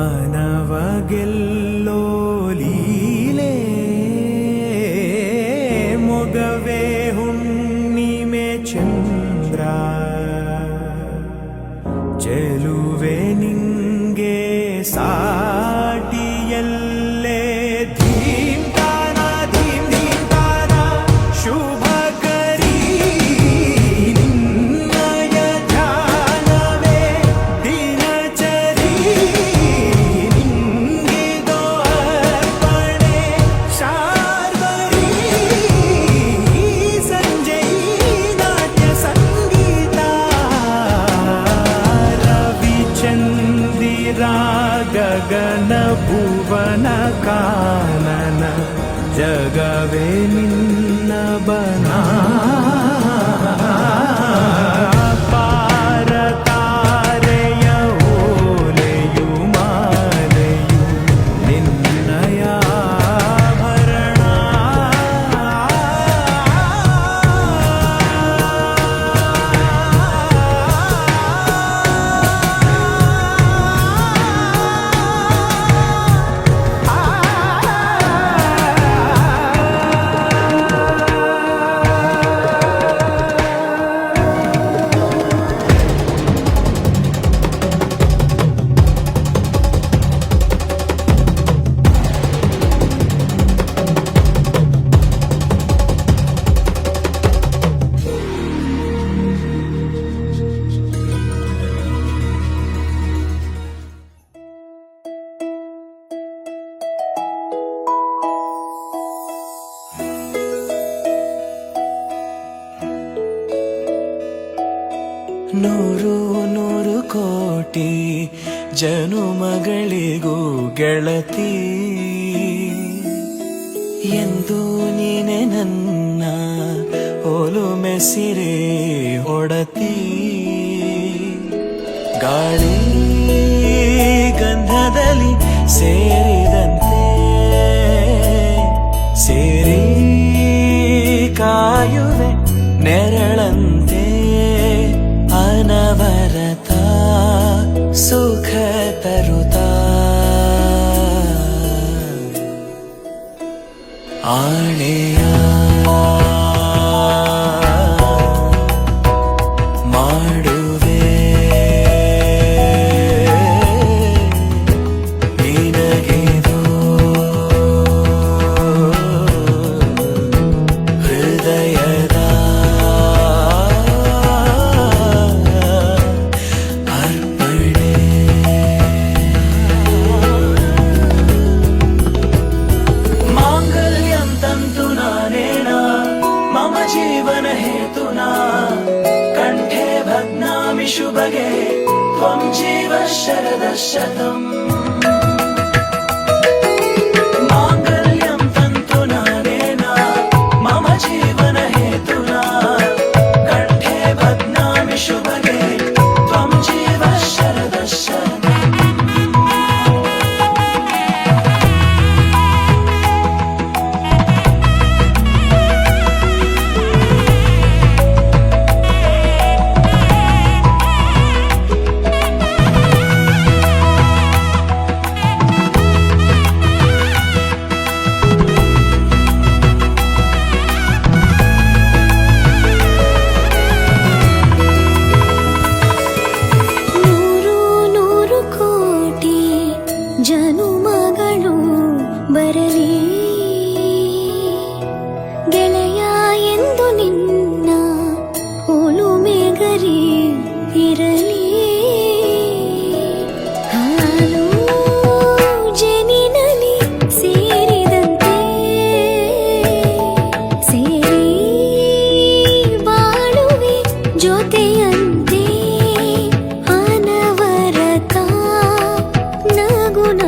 ಮನವ ಗೆಲ್ಲೋ ಲೀಲೆ ಮೊಗವೇ ಹುಣ್ಣಿಮೆ ಚಂದ್ರ ಚೆಲುವೆ ನಿಂಗೆ ಸಾಟಿಯಲ್ಲೇ ಧೀಮ್ ತಾನ ಧೀಮ್ ಧೀಮ್ ತಾನ ಶುಭ ಕರೀ ನಿನ್ನಯ ಧ್ಯಾನವೇ ದಿನಚರಿ ನಿಂಗಿದೋ ಅರ್ಪಣೆ ಶಾರ್ವರಿ ಸಂಜೆ ನಾಟ್ಯ ಸಂಗೀತ ರವಿಚಂದಿರ ಗಗನ ಭುವನ ಕಾನನ ಜಗವೇ ನಿನ್ನ ಬನಾ ಪಾರ ತಾರೆಯ ಓಲೆಯು ಮಾಲೆಯು ನಿನ್ನಯ ಆಭರಣ ನೂರು ನೂರು ಕೋಟಿ ಜನುಮಗಳಿಗೂ ಗೆಳತಿ ಎಂದು ನೀನೆ ನನ್ನ ಒಲುಮೆ ಸಿರೆ ಒಡತಿ ಗಾಳಿ ಗಂಧದಲ್ಲಿ ಸೇರಿದಂತೆ ಸೇರಿ ಕಾಯುವೆ ನೆರಳಂತೆ ಅನವರತ ಸುಖ ತರುತ್ತಾ ಆಣೆಯ ಮಾಡುವೆ ನಿನಗಿದು ಹೃದಯದ ಅರ್ಪಣೆ ಮಾಂಗಲ್ಯಂ ತಂತು ನಾನೇನ ಮಮ ಜೀವನ ಹೇತುನಾ ಕಂಠೆ ಭಗ್ನಾಮಿ ಶುಭಗೆ ತ್ವಂ ಜೀವ ಶರದ ಶತಂ ಮಾಂಗಲ್ಯಂ ತಂತು ನಾನೇನ ಮಮ ಜೀವನ ಹೇತುನಾ ಕಂಠೆ ಭಗ್ನಾಮಿ ಶುಭಗೆ ತ್ವಂ ಜೀವ ಶರದ ಶತಂ ನೂರು ನೂರು ಕೋಟಿ ಜನುಮಗಳು ಬರಲಿ ಗೆಳೆಯ ಎಂದು ನಿನ್ನ ಒಲುಮೆಗರಿ ಇರಲಿ ಹಾಲು ಜೇನಿನಲ್ಲಿ ಸೇರಿದಂತೆ ಸೇರಿ ಬಾಳುವೆ ಜೊತೆಯಂತೆ ಅನವರತ ನಗುನ